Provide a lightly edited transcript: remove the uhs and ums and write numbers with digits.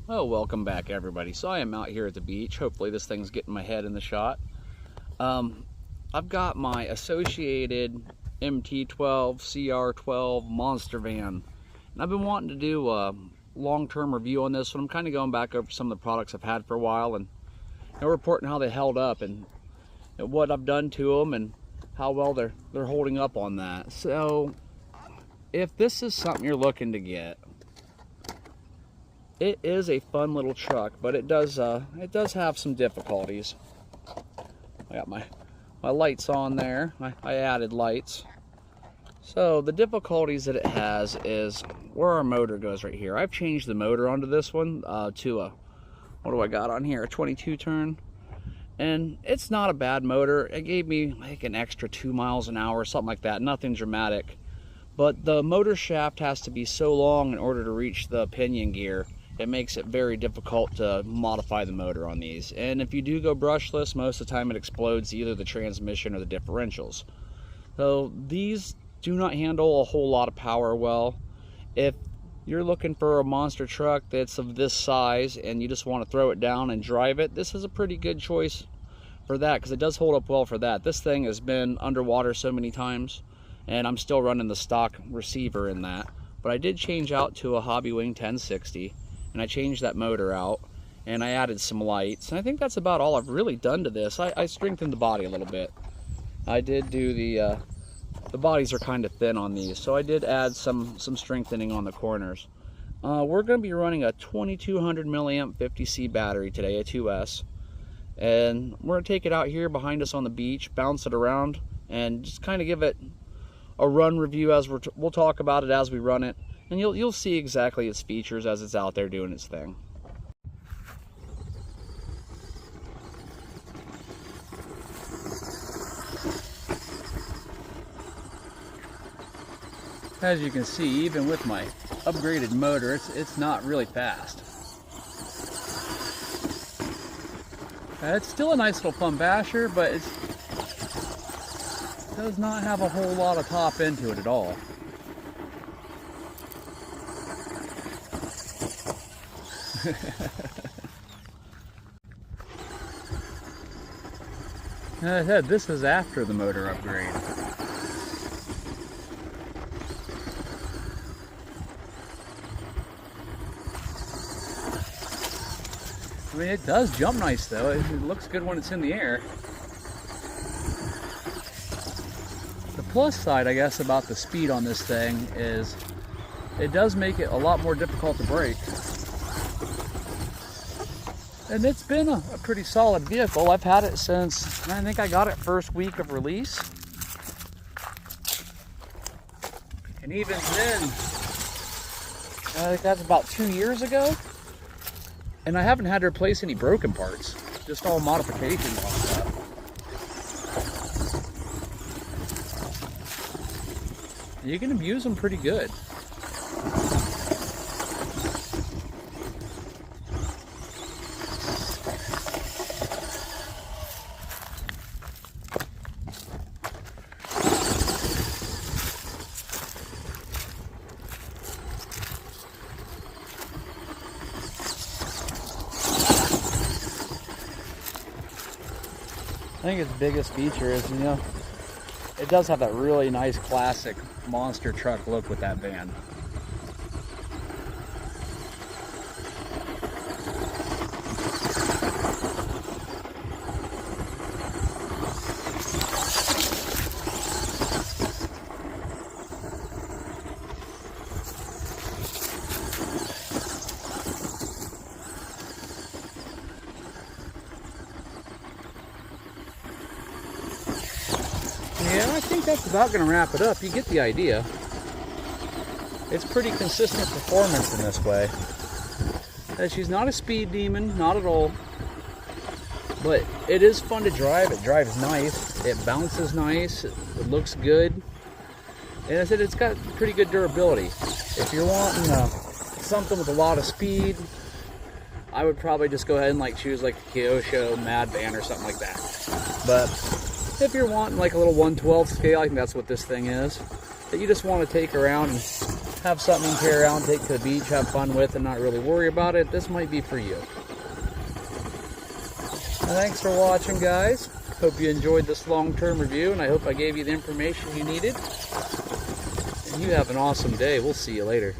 Well, welcome back everybody. So I am out here at the beach. Hopefully this thing's getting my head in the shot. I've got my associated MT12 CR12 Monster van. And I've been wanting to do a long-term review on this one. I'm kind of going back over some of the products I've had for a while and reporting how they held up and what I've done to them and how well they're holding up on that. So if this is something you're looking to get, it is a fun little truck, but it does have some difficulties. I got my lights on there. I added lights. So the difficulties that it has is where our motor goes right here. I've changed the motor onto this one to a, what do I got on here? A 22 turn. And it's not a bad motor. It gave me like an extra 2 miles an hour, something like that. Nothing dramatic. But the motor shaft has to be so long in order to reach the pinion gear. It makes it very difficult to modify the motor on these. And if you do go brushless, most of the time it explodes either the transmission or the differentials. So these do not handle a whole lot of power well. If you're looking for a monster truck that's of this size and you just want to throw it down and drive it, this is a pretty good choice for that because it does hold up well for that. This thing has been underwater so many times and I'm still running the stock receiver in that. But I did change out to a Hobbywing 1060. And I changed that motor out and I added some lights, and I think that's about all I've really done to this. I strengthened the body a little bit. I did do the bodies are kind of thin on these, so I did add some strengthening on the corners. We're going to be running a 2200 milliamp 50C battery today, a 2S, and we're going to take it out here behind us on the beach, bounce it around, and just kind of give it a run review as we'll talk about it as we run it. And you'll see exactly its features as it's out there doing its thing. As you can see, even with my upgraded motor, it's not really fast. It's still a nice little fun basher, but it does not have a whole lot of top into it at all. As I said, this is after the motor upgrade. I mean, it does jump nice though. It looks good when it's in the air. The plus side, I guess, about the speed on this thing is it does make it a lot more difficult to brake. And it's been a pretty solid vehicle. I've had it since, I think I got it first week of release. And even then, I think that's about 2 years ago. And I haven't had to replace any broken parts, just all modifications on stuff. You can abuse them pretty good. I think its biggest feature is, it does have that really nice classic monster truck look with that van. Yeah, I think that's about going to wrap it up. You get the idea. It's pretty consistent performance in this way. She's not a speed demon, not at all. But it is fun to drive. It drives nice. It bounces nice. It looks good. And I said it's got pretty good durability. If you're wanting something with a lot of speed, I would probably just go ahead and choose like a Kyosho Mad Van or something like that. But if you're wanting like a little 1/12 scale, I think that's what this thing is, that you just want to take around and have something to carry around, take to the beach, have fun with, and not really worry about it, this might be for you. Thanks for watching, guys. Hope you enjoyed this long-term review, and I hope I gave you the information you needed. And you have an awesome day. We'll see you later.